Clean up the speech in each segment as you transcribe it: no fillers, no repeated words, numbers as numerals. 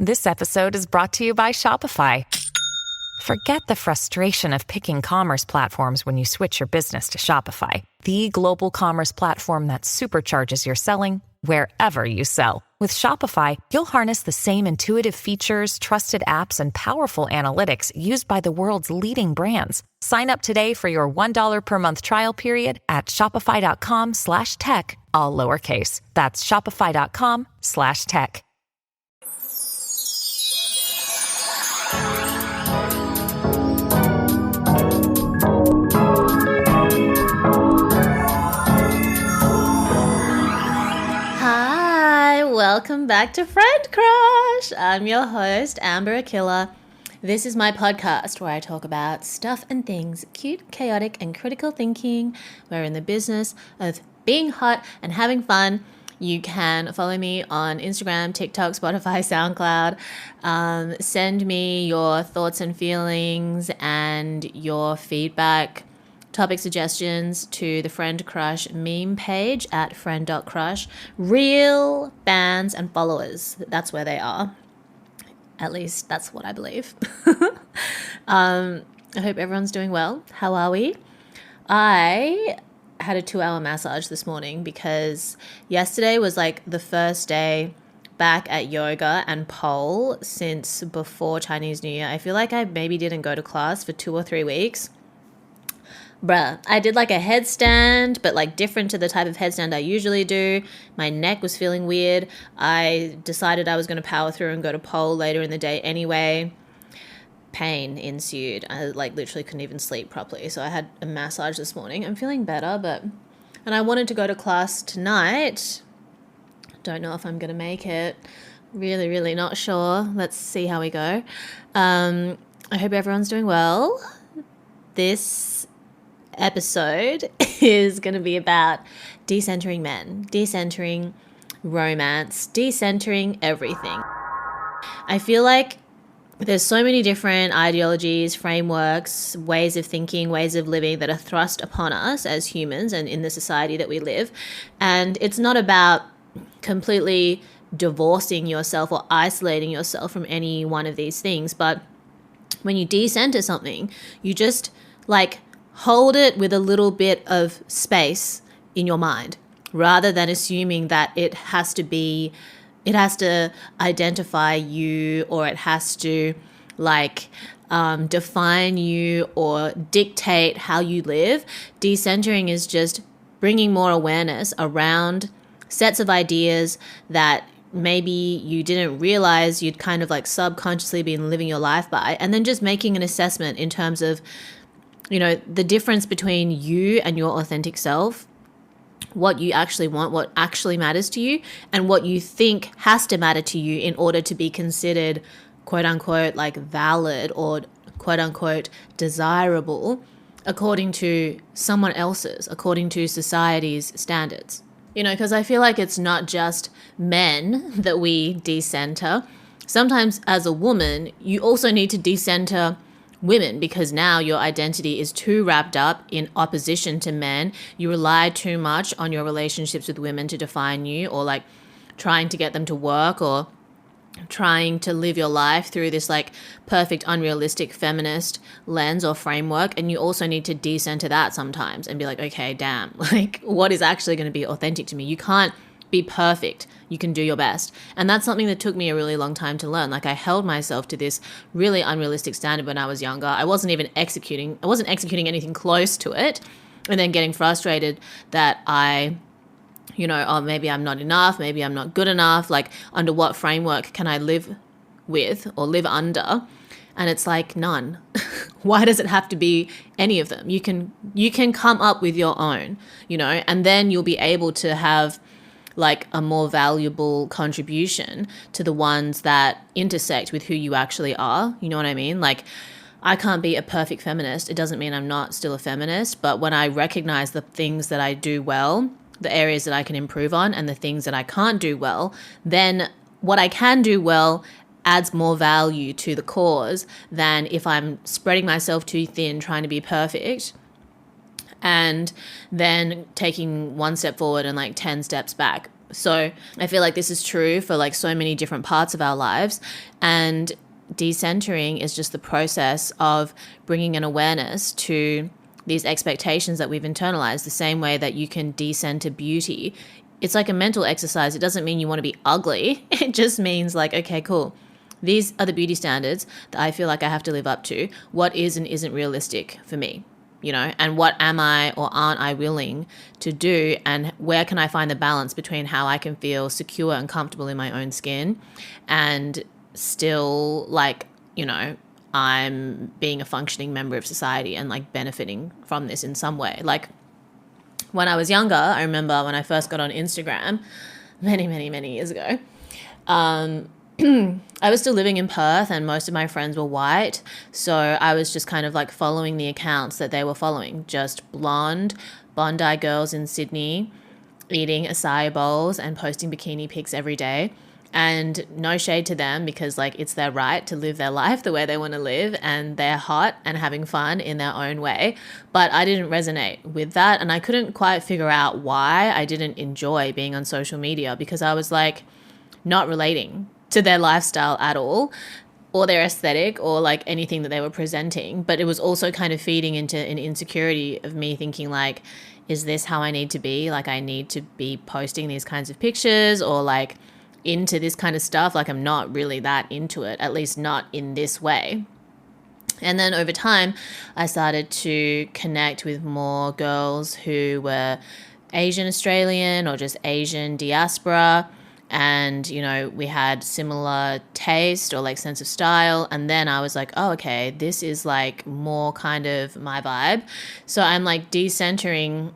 This episode is brought to you by Shopify. Forget the frustration of picking commerce platforms when you switch your business to Shopify, the global commerce platform that supercharges your selling wherever you sell. With Shopify, you'll harness the same intuitive features, trusted apps, and powerful analytics used by the world's leading brands. Sign up today for your $1 per month trial period at shopify.com/tech, all lowercase. That's shopify.com/tech. Welcome back to Friend Crush. I'm your host, Amber Akilla. This is my podcast where I talk about stuff and things, cute, chaotic, and critical thinking. We're in the business of being hot and having fun. You can follow me on Instagram, TikTok, Spotify, SoundCloud. Send me your thoughts and feelings and your feedback, topic suggestions to the Friend Crush meme page at friend.crush. Real fans and followers, that's where they are. At least that's what I believe. I hope everyone's doing well. How are we? I had a 2-hour massage this morning because yesterday was like the first day back at yoga and pole since before Chinese New Year. I feel like I maybe didn't go to class for 2 or 3 weeks. Bruh, I did like a headstand, but like different to the type of headstand I usually do. My neck was feeling weird. I decided I was going to power through and go to pole later in the day anyway. Pain ensued. I like literally couldn't even sleep properly. So I had a massage this morning. I'm feeling better, and I wanted to go to class tonight. Don't know if I'm going to make it. Really not sure. Let's see how we go. I hope everyone's doing well. This episode is going to be about decentering men, decentering romance, decentering everything. I feel like there's so many different ideologies, frameworks, ways of thinking, ways of living that are thrust upon us as humans and in the society that we live. And it's not about completely divorcing yourself or isolating yourself from any one of these things. But when you decenter something, you just like hold it with a little bit of space in your mind rather than assuming that it has to identify you, or it has to define you or dictate how you live. Decentering is just bringing more awareness around sets of ideas that maybe you didn't realize you'd kind of like subconsciously been living your life by, and then just making an assessment in terms of, you know, the difference between you and your authentic self, what you actually want, what actually matters to you, and what you think has to matter to you in order to be considered quote unquote like valid or quote unquote desirable according to someone else's, according to society's standards. You know, because I feel like it's not just men that we decenter. Sometimes as a woman, you also need to decenter women, because now your identity is too wrapped up in opposition to men. You rely too much on your relationships with women to define you, or like trying to get them to work, or trying to live your life through this like perfect, unrealistic feminist lens or framework. And you also need to decenter that sometimes and be like, okay, damn, like what is actually going to be authentic to me? You can't be perfect. You can do your best. And that's something that took me a really long time to learn. Like I held myself to this really unrealistic standard when I was younger. I wasn't executing anything close to it. And then getting frustrated that maybe I'm not enough, maybe I'm not good enough. Like under what framework can I live with or live under? And it's like none. Why does it have to be any of them? You can come up with your own, and then you'll be able to have like a more valuable contribution to the ones that intersect with who you actually are. You know what I mean? Like I can't be a perfect feminist. It doesn't mean I'm not still a feminist, but when I recognize the things that I do well, the areas that I can improve on, and the things that I can't do well, then what I can do well adds more value to the cause than if I'm spreading myself too thin trying to be perfect and then taking one step forward and like 10 steps back. So I feel like this is true for like so many different parts of our lives. And decentering is just the process of bringing an awareness to these expectations that we've internalized, the same way that you can decenter beauty. It's like a mental exercise. It doesn't mean you want to be ugly. It just means like, okay, cool. These are the beauty standards that I feel like I have to live up to. What is and isn't realistic for me? And what am I or aren't I willing to do, and where can I find the balance between how I can feel secure and comfortable in my own skin and still like, I'm being a functioning member of society and like benefiting from this in some way. Like when I was younger, I remember when I first got on Instagram many, many, many years ago, I was still living in Perth and most of my friends were white. So I was just kind of like following the accounts that they were following, just blonde Bondi girls in Sydney eating acai bowls and posting bikini pics every day. And no shade to them, because like it's their right to live their life the way they want to live, and they're hot and having fun in their own way. But I didn't resonate with that, and I couldn't quite figure out why I didn't enjoy being on social media, because I was like not relating to their lifestyle at all, or their aesthetic, or like anything that they were presenting. But it was also kind of feeding into an insecurity of me thinking like, is this how I need to be? Like I need to be posting these kinds of pictures, or like into this kind of stuff. Like I'm not really that into it, at least not in this way. And then over time, I started to connect with more girls who were Asian Australian or just Asian diaspora. And, we had similar taste or like sense of style. And then I was like, oh, okay, this is like more kind of my vibe. So I'm like decentering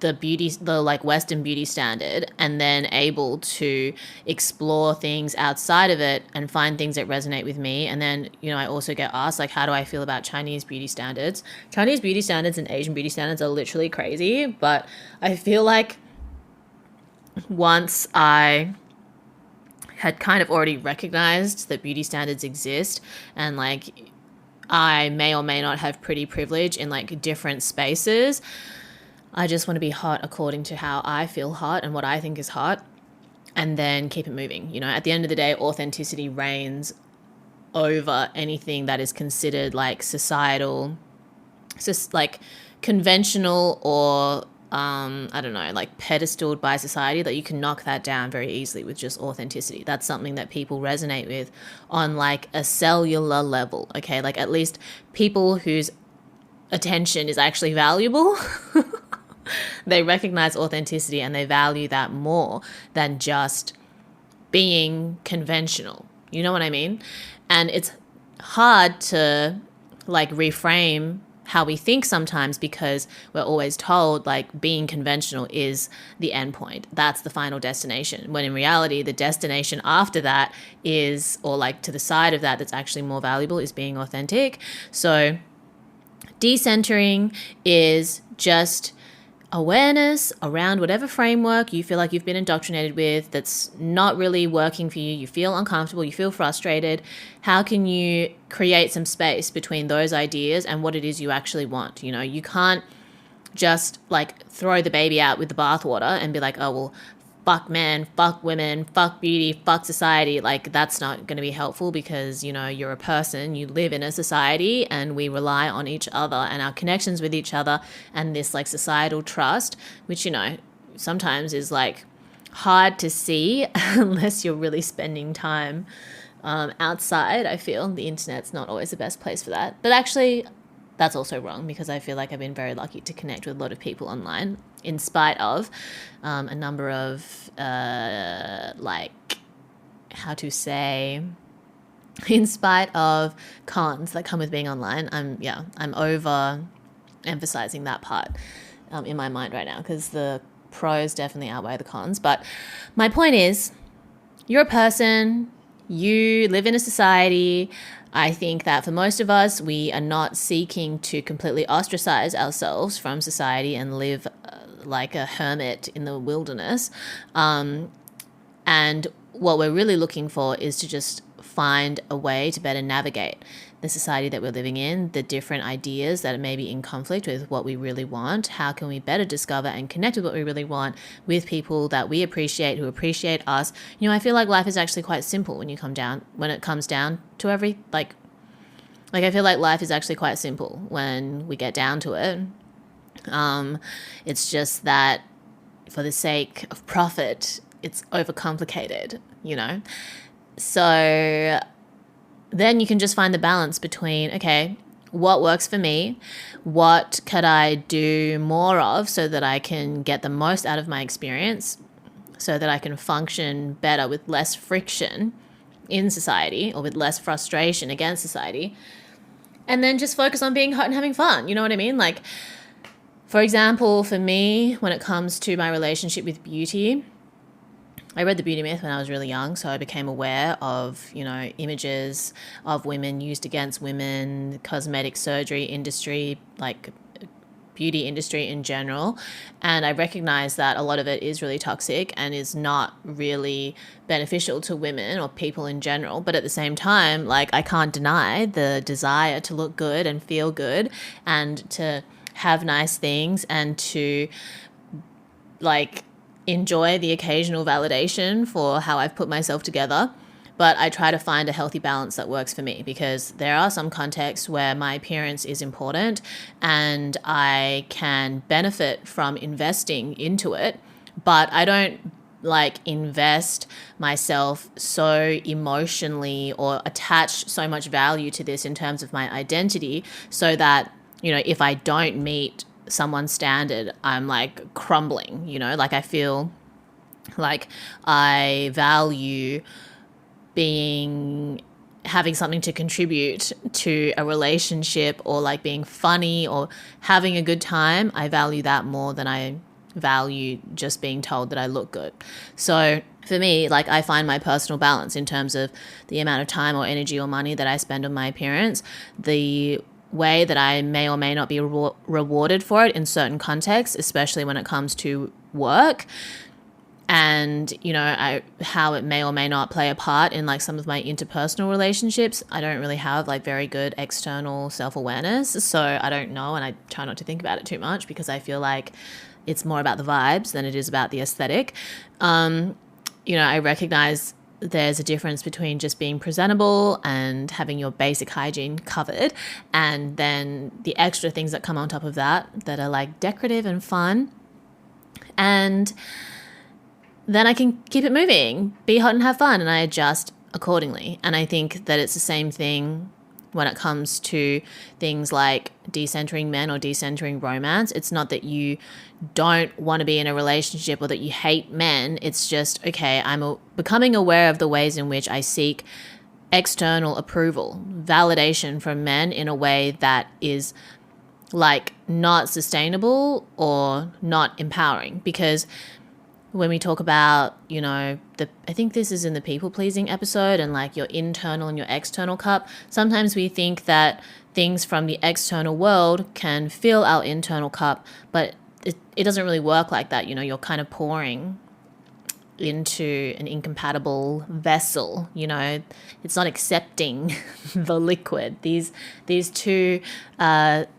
the like Western beauty standard, and then able to explore things outside of it and find things that resonate with me. And then, I also get asked like, how do I feel about Chinese beauty standards? Chinese beauty standards and Asian beauty standards are literally crazy. But I feel like once I had kind of already recognized that beauty standards exist, and like I may or may not have pretty privilege in like different spaces, I just want to be hot according to how I feel hot and what I think is hot, and then keep it moving. At the end of the day, authenticity reigns over anything that is considered like societal, just like conventional, or I don't know, like pedestaled by society. That you can knock that down very easily with just authenticity. That's something that people resonate with on like a cellular level. Okay, like at least people whose attention is actually valuable. They recognize authenticity and they value that more than just being conventional. You know what I mean? And it's hard to like reframe how we think sometimes, because we're always told like being conventional is the end point. That's the final destination. When in reality, the destination after that is, or like to the side of that that's actually more valuable, is being authentic. So decentering is just awareness around whatever framework you feel like you've been indoctrinated with that's not really working for you. You feel uncomfortable, you feel frustrated. How can you create some space between those ideas and what it is you actually want? You can't just like throw the baby out with the bathwater and be like, oh, well, fuck men, fuck women, fuck beauty, fuck society. Like that's not going to be helpful, because, you're a person, you live in a society, and we rely on each other and our connections with each other, and this like societal trust, which, sometimes is like hard to see unless you're really spending time outside. I feel the internet's not always the best place for that. But actually, that's also wrong, because I feel like I've been very lucky to connect with a lot of people online, in spite of a number of in spite of cons that come with being online. I'm over emphasizing that part in my mind right now, because the pros definitely outweigh the cons. But my point is, you're a person, you live in a society. I think that for most of us, we are not seeking to completely ostracize ourselves from society and live like a hermit in the wilderness. And what we're really looking for is to just find a way to better navigate the society that we're living in, the different ideas that may be in conflict with what we really want. How can we better discover and connect with what we really want with people that we appreciate, who appreciate us? I feel like life is actually quite simple when it comes down to I feel like life is actually quite simple when we get down to it. It's just that for the sake of profit, it's overcomplicated, So then you can just find the balance between, okay, what works for me? What could I do more of so that I can get the most out of my experience, so that I can function better with less friction in society or with less frustration against society? And then just focus on being hot and having fun. You know what I mean? Like, for example, for me, when it comes to my relationship with beauty, I read The Beauty Myth when I was really young, so I became aware of, images of women used against women, cosmetic surgery industry, like beauty industry in general. And I recognized that a lot of it is really toxic and is not really beneficial to women or people in general. But at the same time, I can't deny the desire to look good and feel good and to have nice things and to enjoy the occasional validation for how I've put myself together. But I try to find a healthy balance that works for me, because there are some contexts where my appearance is important and I can benefit from investing into it, but I don't invest myself so emotionally or attach so much value to this in terms of my identity, so that, if I don't meet someone's standard, I'm crumbling, I feel like I value having something to contribute to a relationship, or being funny or having a good time. I value that more than I value just being told that I look good. So for me, I find my personal balance in terms of the amount of time or energy or money that I spend on my appearance, the way that I may or may not be rewarded for it in certain contexts, especially when it comes to work, and how it may or may not play a part in some of my interpersonal relationships. I don't really have very good external self-awareness, so I don't know, and I try not to think about it too much, because I feel like it's more about the vibes than it is about the aesthetic. I recognize there's a difference between just being presentable and having your basic hygiene covered, and then the extra things that come on top of that are decorative and fun. And then I can keep it moving, be hot and have fun, and I adjust accordingly. And I think that it's the same thing when it comes to things like decentering men or decentering romance. It's not that you don't want to be in a relationship or that you hate men. It's just, okay, I'm becoming aware of the ways in which I seek external approval, validation from men in a way that is not sustainable or not empowering. Because when we talk about, I think this is in the people-pleasing episode, and your internal and your external cup, sometimes we think that things from the external world can fill our internal cup, but it doesn't really work like that. You're kind of pouring into an incompatible vessel. It's not accepting the liquid. These two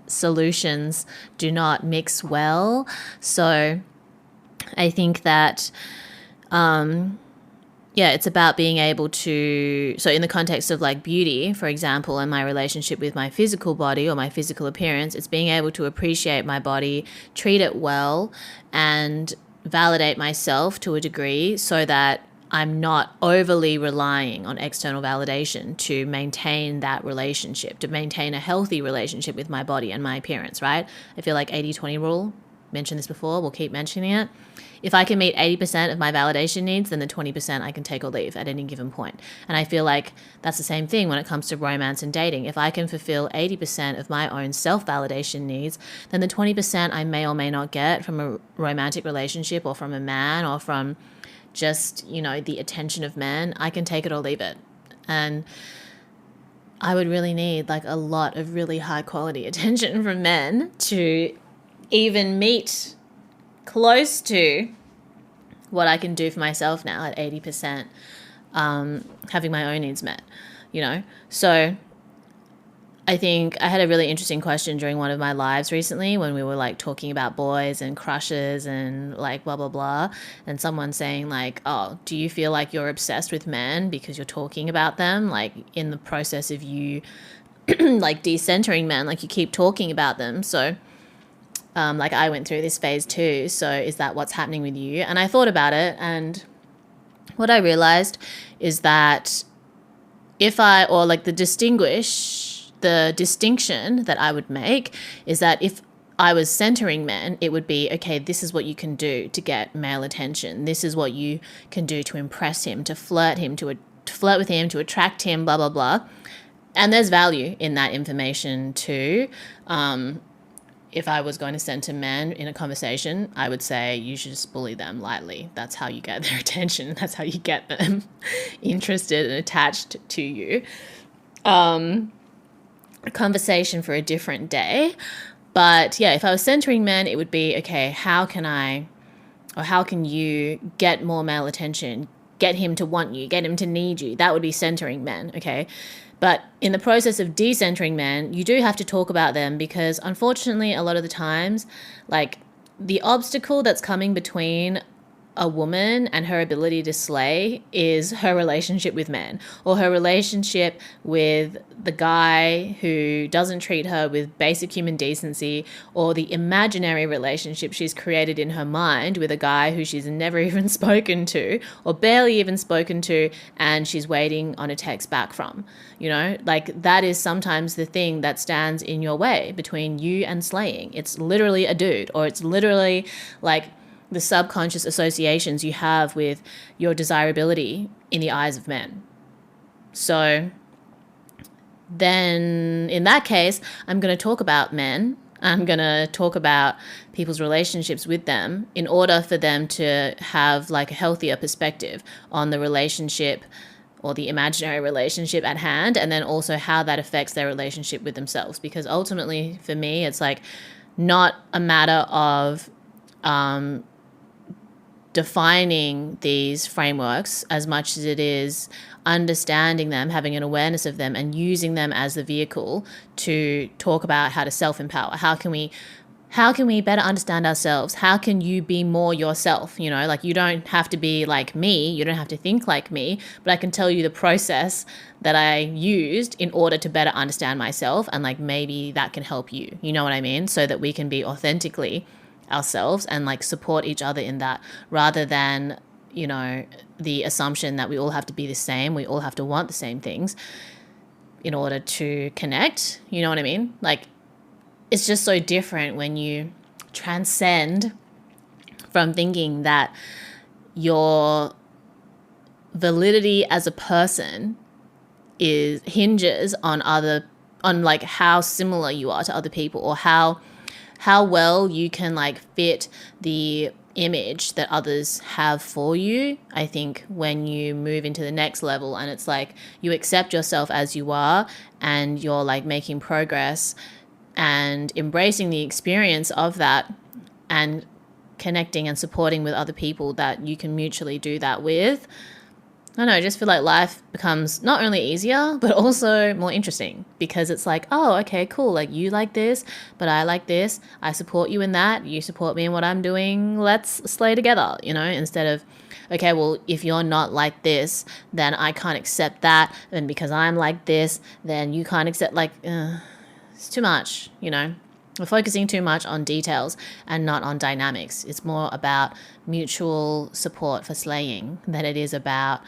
solutions do not mix well. So I think that, it's about being able to, so in the context of beauty, for example, and my relationship with my physical body or my physical appearance, it's being able to appreciate my body, treat it well, and validate myself to a degree, so that I'm not overly relying on external validation to maintain that relationship, to maintain a healthy relationship with my body and my appearance, right? I feel like 80-20 rule, mentioned this before, we'll keep mentioning it. If I can meet 80% of my validation needs, then the 20% I can take or leave at any given point. And I feel like that's the same thing when it comes to romance and dating. If I can fulfill 80% of my own self-validation needs, then the 20% I may or may not get from a romantic relationship or from a man or from just, the attention of men, I can take it or leave it. And I would really need a lot of really high quality attention from men to even meet close to what I can do for myself now at 80%. having my own needs met, you know? So I think I had a really interesting question during one of my lives recently when we were like talking about boys and crushes and like blah, blah, blah. And someone saying like, oh, do you feel like you're obsessed with men because you're talking about them? Like in the process of you like decentering men, like you keep talking about them. So like I went through this phase too. So is that what's happening with you? And I thought about it, and what I realized is that the distinction that I would make is that if I was centering men, it would be, okay, this is what you can do to get male attention. This is what you can do to impress him, to flirt with him, to attract him, blah, blah, blah. And there's value in that information too. If I was going to center men in a conversation, I would say you should just bully them lightly. That's how you get their attention. That's how you get them interested and attached to you. A conversation for a different day. But yeah, if I was centering men, it would be, okay, how can you get more male attention, get him to want you, get him to need you? That would be centering men, okay? But in the process of decentering men, you do have to talk about them, because unfortunately, a lot of the times, like the obstacle that's coming between a woman and her ability to slay is her relationship with men, or her relationship with the guy who doesn't treat her with basic human decency, or the imaginary relationship she's created in her mind with a guy who she's never even spoken to or barely even spoken to, and she's waiting on a text back from. You know, like that is sometimes the thing that stands in your way between you and slaying. It's literally a dude, or it's literally like the subconscious associations you have with your desirability in the eyes of men. So then in that case, I'm going to talk about men. I'm going to talk about people's relationships with them in order for them to have like a healthier perspective on the relationship or the imaginary relationship at hand, and then also how that affects their relationship with themselves. Because ultimately for me, it's like not a matter of defining these frameworks as much as it is understanding them, having an awareness of them, and using them as the vehicle to talk about how to self-empower. How can we better understand ourselves? How can you be more yourself? You know, like you don't have to be like me, you don't have to think like me, but I can tell you the process that I used in order to better understand myself, and like maybe that can help you. You know what I mean? So that we can be authentically ourselves and like support each other in that, rather than, you know, the assumption that we all have to be the same, we all have to want the same things in order to connect. You know what I mean? Like it's just so different when you transcend from thinking that your validity as a person hinges on like how similar you are to other people, or how well you can like fit the image that others have for you. I think when you move into the next level and it's like you accept yourself as you are, and you're like making progress and embracing the experience of that, and connecting and supporting with other people that you can mutually do that with, I don't know, I just feel like life becomes not only easier, but also more interesting, because it's like, oh, okay, cool. Like you like this, but I like this. I support you in that. You support me in what I'm doing. Let's slay together, you know, instead of, okay, well, if you're not like this, then I can't accept that. And because I'm like this, then you can't accept, like, it's too much, you know. We're focusing too much on details and not on dynamics. It's more about mutual support for slaying than it is about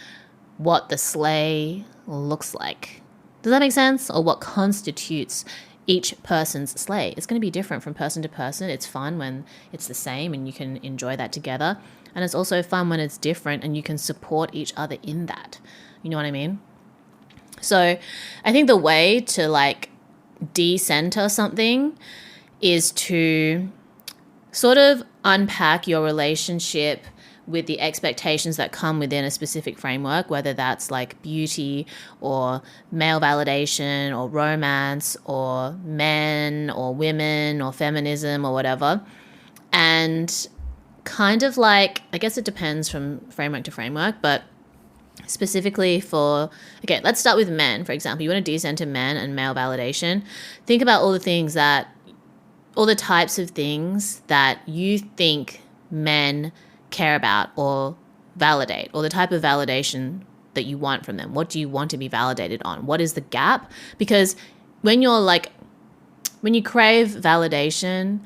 what the slay looks like. Does that make sense? Or what constitutes each person's slay. It's going to be different from person to person. It's fun when it's the same and you can enjoy that together. And it's also fun when it's different and you can support each other in that. You know what I mean? So I think the way to like decenter something is to sort of unpack your relationship with the expectations that come within a specific framework, whether that's like beauty or male validation or romance or men or women or feminism or whatever. And kind of like, I guess it depends from framework to framework, but specifically for, okay, let's start with men, for example. You want to decenter men and male validation. Think about all the types of things that you think men care about or validate, or the type of validation that you want from them. What do you want to be validated on? What is the gap? Because when you crave validation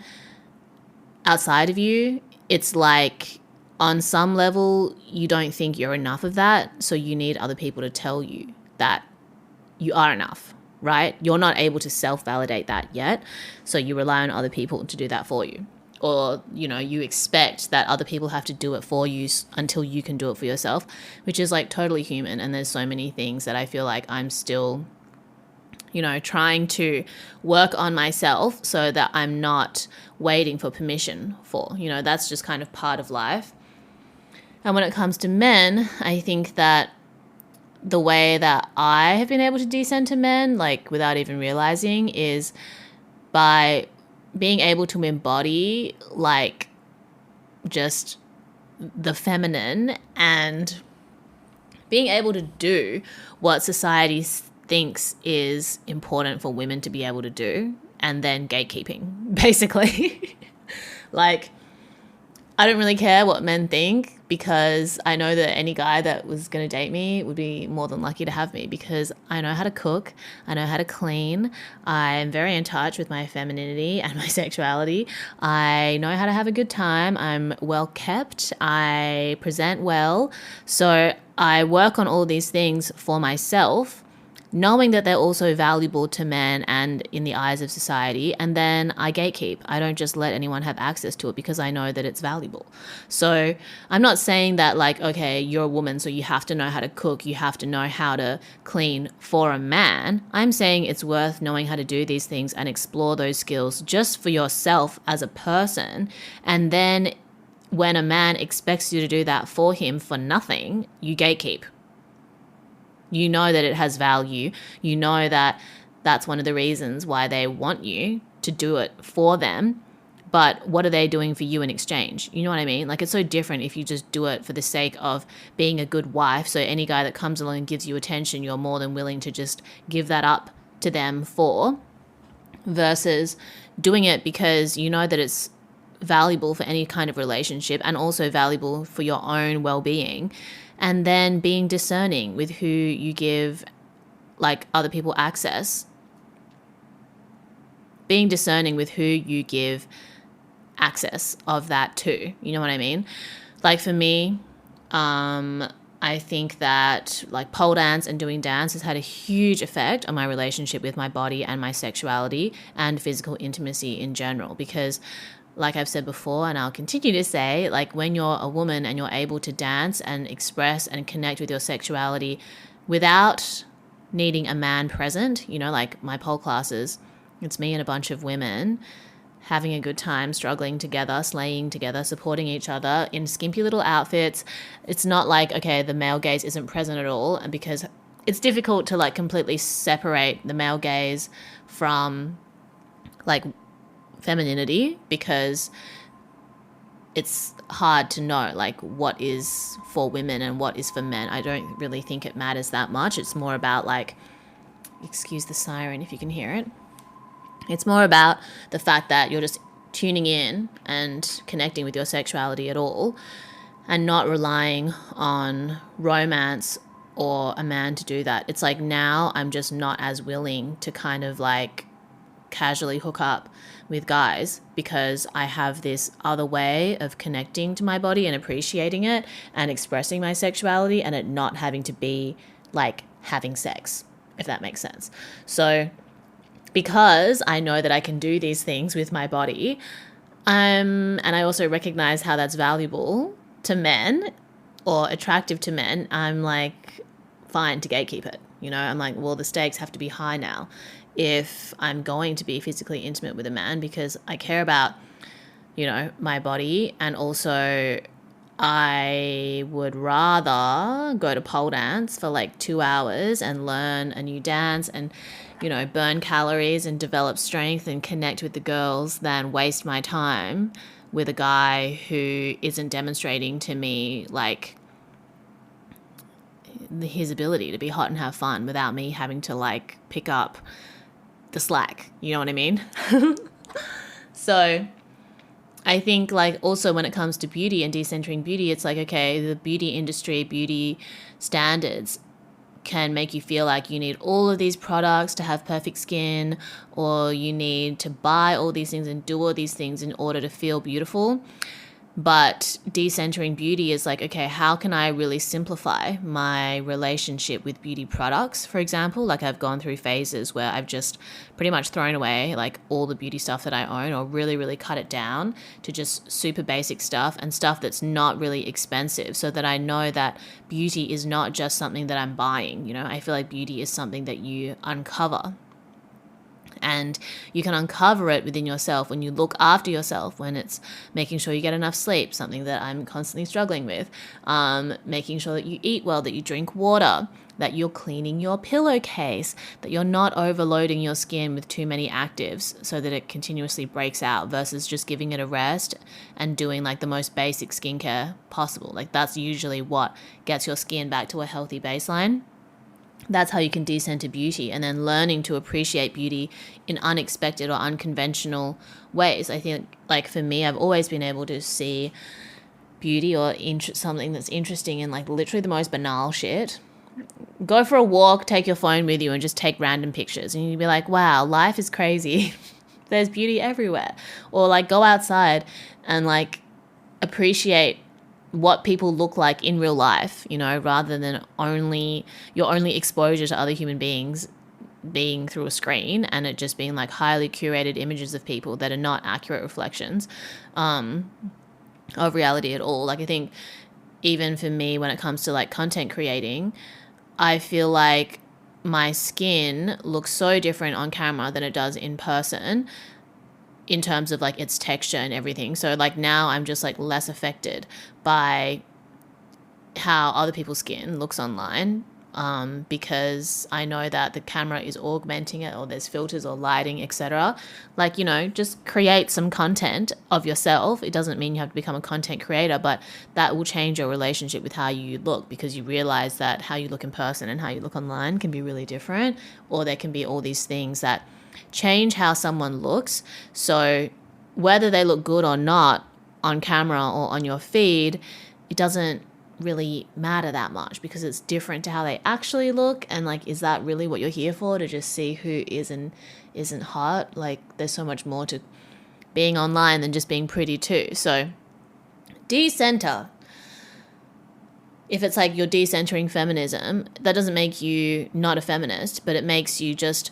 outside of you, it's like on some level you don't think you're enough of that, so you need other people to tell you that you are enough, right? You're not able to self-validate that yet, so you rely on other people to do that for you. Or, you expect that other people have to do it for you until you can do it for yourself, which is like totally human. And there's so many things that I feel like I'm still, trying to work on myself so that I'm not waiting for permission for. That's just kind of part of life. And when it comes to men, I think that the way that I have been able to decenter men, like without even realizing, is by being able to embody like just the feminine and being able to do what society thinks is important for women to be able to do, and then gatekeeping, basically. Like, I don't really care what men think, because I know that any guy that was going to date me would be more than lucky to have me, because I know how to cook, I know how to clean, I'm very in touch with my femininity and my sexuality, I know how to have a good time, I'm well kept, I present well, so I work on all these things for myself, knowing that they're also valuable to men and in the eyes of society, and then I gatekeep. I don't just let anyone have access to it because I know that it's valuable. So I'm not saying that like, okay, you're a woman, so you have to know how to cook, you have to know how to clean for a man. I'm saying it's worth knowing how to do these things and explore those skills just for yourself as a person. And then when a man expects you to do that for him for nothing, you gatekeep. You know that it has value. You know that that's one of the reasons why they want you to do it for them. But what are they doing for you in exchange? You know what I mean? Like, it's so different if you just do it for the sake of being a good wife. So any guy that comes along and gives you attention, you're more than willing to just give that up to them for, versus doing it because you know that it's valuable for any kind of relationship and also valuable for your own well-being. And then being discerning with who you give like other people access. Being discerning with who you give access of that to. You know what I mean? Like for me, I think that like pole dance and doing dance has had a huge effect on my relationship with my body and my sexuality and physical intimacy in general, because like I've said before, and I'll continue to say, like when you're a woman and you're able to dance and express and connect with your sexuality without needing a man present, like my pole classes, it's me and a bunch of women having a good time, struggling together, slaying together, supporting each other in skimpy little outfits. It's not like, okay, the male gaze isn't present at all, and because it's difficult to like completely separate the male gaze from like femininity, because it's hard to know like what is for women and what is for men. I don't really think it matters that much. It's more about like, excuse the siren if you can hear it. It's more about the fact that you're just tuning in and connecting with your sexuality at all and not relying on romance or a man to do that. It's like now I'm just not as willing to kind of like casually hook up with guys because I have this other way of connecting to my body and appreciating it and expressing my sexuality, and it not having to be like having sex, if that makes sense. So because I know that I can do these things with my body, and I also recognize how that's valuable to men or attractive to men, I'm like fine to gatekeep it. I'm like, well, the stakes have to be high now if I'm going to be physically intimate with a man, because I care about, my body, and also I would rather go to pole dance for like 2 hours and learn a new dance and, burn calories and develop strength and connect with the girls than waste my time with a guy who isn't demonstrating to me like his ability to be hot and have fun without me having to like pick up the slack. You know what I mean? So I think like also when it comes to beauty and decentering beauty, it's like, okay, the beauty industry, beauty standards can make you feel like you need all of these products to have perfect skin, or you need to buy all these things and do all these things in order to feel beautiful. But decentering beauty is like, okay, how can I really simplify my relationship with beauty products? For example, like I've gone through phases where I've just pretty much thrown away like all the beauty stuff that I own, or really, really cut it down to just super basic stuff and stuff that's not really expensive, so that I know that beauty is not just something that I'm buying. You know, I feel like beauty is something that you uncover. And you can uncover it within yourself when you look after yourself, when it's making sure you get enough sleep, something that I'm constantly struggling with, making sure that you eat well, that you drink water, that you're cleaning your pillowcase, that you're not overloading your skin with too many actives so that it continuously breaks out, versus just giving it a rest and doing like the most basic skincare possible. Like that's usually what gets your skin back to a healthy baseline. That's how you can decenter beauty, and then learning to appreciate beauty in unexpected or unconventional ways. I think like for me, I've always been able to see beauty or something that's interesting in like literally the most banal shit. Go for a walk, take your phone with you and just take random pictures, and you'd be like, wow, life is crazy. There's beauty everywhere. Or like go outside and like appreciate what people look like in real life, you know, rather than your only exposure to other human beings being through a screen, and it just being like highly curated images of people that are not accurate reflections of reality at all. Like I think even for me, when it comes to like content creating, I feel like my skin looks so different on camera than it does in person, in terms of like its texture and everything. So like now I'm just like less affected by how other people's skin looks online, because I know that the camera is augmenting it, or there's filters or lighting, etc. Like, you know, just create some content of yourself. It doesn't mean you have to become a content creator, but that will change your relationship with how you look, because you realize that how you look in person and how you look online can be really different, or there can be all these things that change how someone looks. So whether they look good or not on camera or on your feed, it doesn't really matter that much, because it's different to how they actually look. And like, is that really what you're here for, to just see who is and isn't hot? Like there's so much more to being online than just being pretty too. So decenter. If it's like you're decentering feminism, that doesn't make you not a feminist, but it makes you just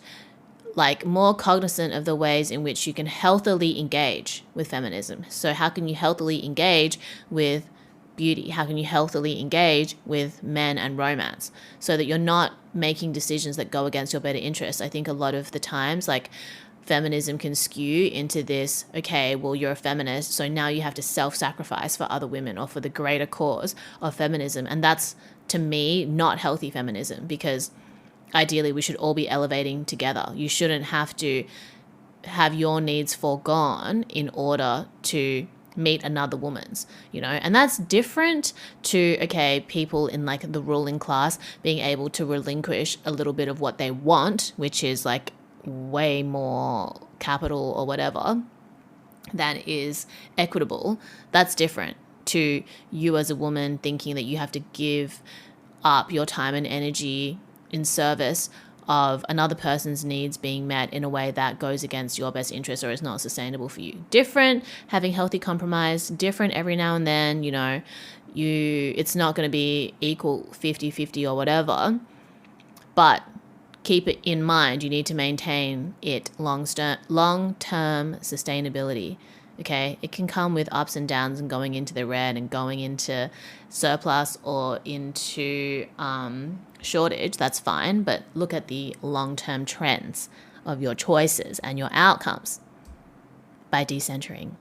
like more cognizant of the ways in which you can healthily engage with feminism. So how can you healthily engage with beauty? How can you healthily engage with men and romance, so that you're not making decisions that go against your better interests? I think a lot of the times like feminism can skew into this, okay, well, you're a feminist, so now you have to self-sacrifice for other women or for the greater cause of feminism. And that's, to me, not healthy feminism, because ideally we should all be elevating together. You shouldn't have to have your needs foregone in order to meet another woman's, you know. And that's different to, okay, people in like the ruling class being able to relinquish a little bit of what they want, which is like way more capital or whatever than is equitable. That's different to you as a woman thinking that you have to give up your time and energy in service of another person's needs being met in a way that goes against your best interest or is not sustainable for you. Different, having healthy compromise, different every now and then, you know, it's not going to be equal 50-50 or whatever, but keep it in mind. You need to maintain it long-term sustainability. Okay, it can come with ups and downs and going into the red and going into surplus or into shortage. That's fine, but look at the long-term trends of your choices and your outcomes by decentering.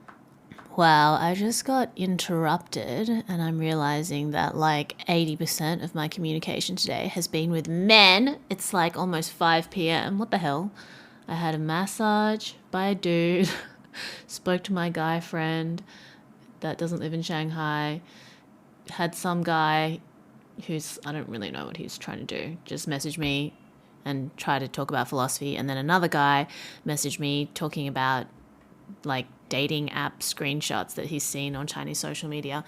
Well, I just got interrupted and I'm realizing that like 80% of my communication today has been with men. It's like almost 5 p.m. What the hell? I had a massage by a dude. Spoke to my guy friend that doesn't live in Shanghai. Had some guy who's, I don't really know what he's trying to do, just messaged me and try to talk about philosophy. And then another guy messaged me talking about like dating app screenshots that he's seen on Chinese social media.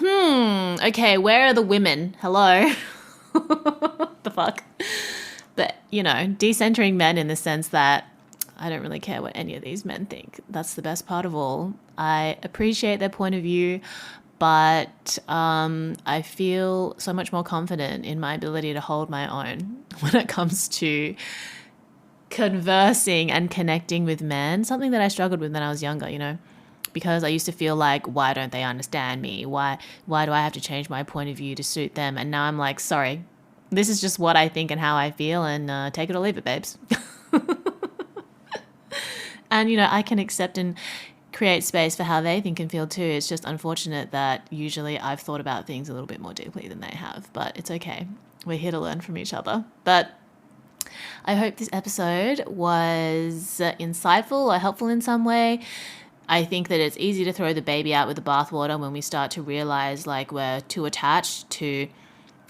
Okay, where are the women? Hello? The fuck? But, you know, decentering men in the sense that I don't really care what any of these men think. That's the best part of all. I appreciate their point of view, but I feel so much more confident in my ability to hold my own when it comes to conversing and connecting with men, something that I struggled with when I was younger, you know, because I used to feel like, why don't they understand me? Why do I have to change my point of view to suit them? And now I'm like, sorry, this is just what I think and how I feel, and take it or leave it, babes. And, you know, I can accept and create space for how they think and feel too. It's just unfortunate that usually I've thought about things a little bit more deeply than they have, but it's okay. We're here to learn from each other. But I hope this episode was insightful or helpful in some way. I think that it's easy to throw the baby out with the bathwater when we start to realize like we're too attached to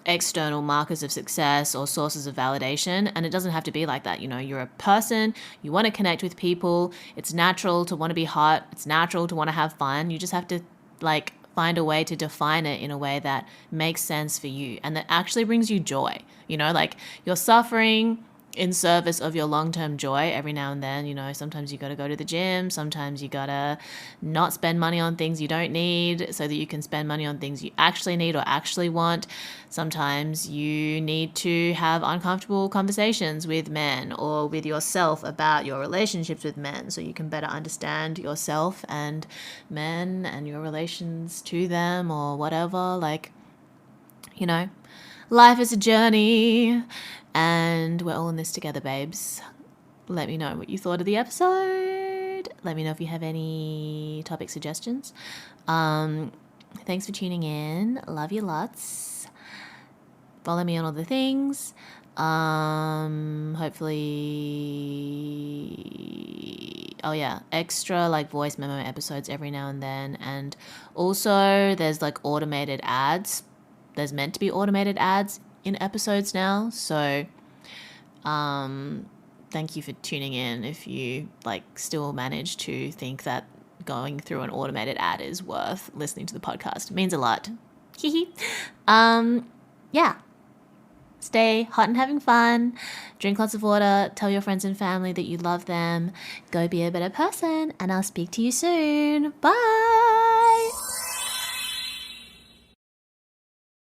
external markers of success or sources of validation. And it doesn't have to be like that. You know, you're a person, you want to connect with people. It's natural to want to be hot. It's natural to want to have fun. You just have to like find a way to define it in a way that makes sense for you and that actually brings you joy. You know, like you're suffering in service of your long-term joy every now and then. You know, sometimes you got to go to the gym, sometimes you got to not spend money on things you don't need so that you can spend money on things you actually need or actually want. Sometimes you need to have uncomfortable conversations with men or with yourself about your relationships with men so you can better understand yourself and men and your relations to them or whatever. Like, you know, life is a journey and we're all in this together, babes. Let me know what you thought of the episode. Let me know if you have any topic suggestions. Thanks for tuning in. Love you lots. Follow me on all the things. Hopefully, oh yeah, extra like voice memo episodes every now and then. And also there's like automated ads. There's meant to be automated ads in episodes now. So thank you for tuning in if you like still manage to think that going through an automated ad is worth listening to the podcast. It means a lot. Yeah. Stay hot and having fun. Drink lots of water. Tell your friends and family that you love them. Go be a better person. And I'll speak to you soon. Bye.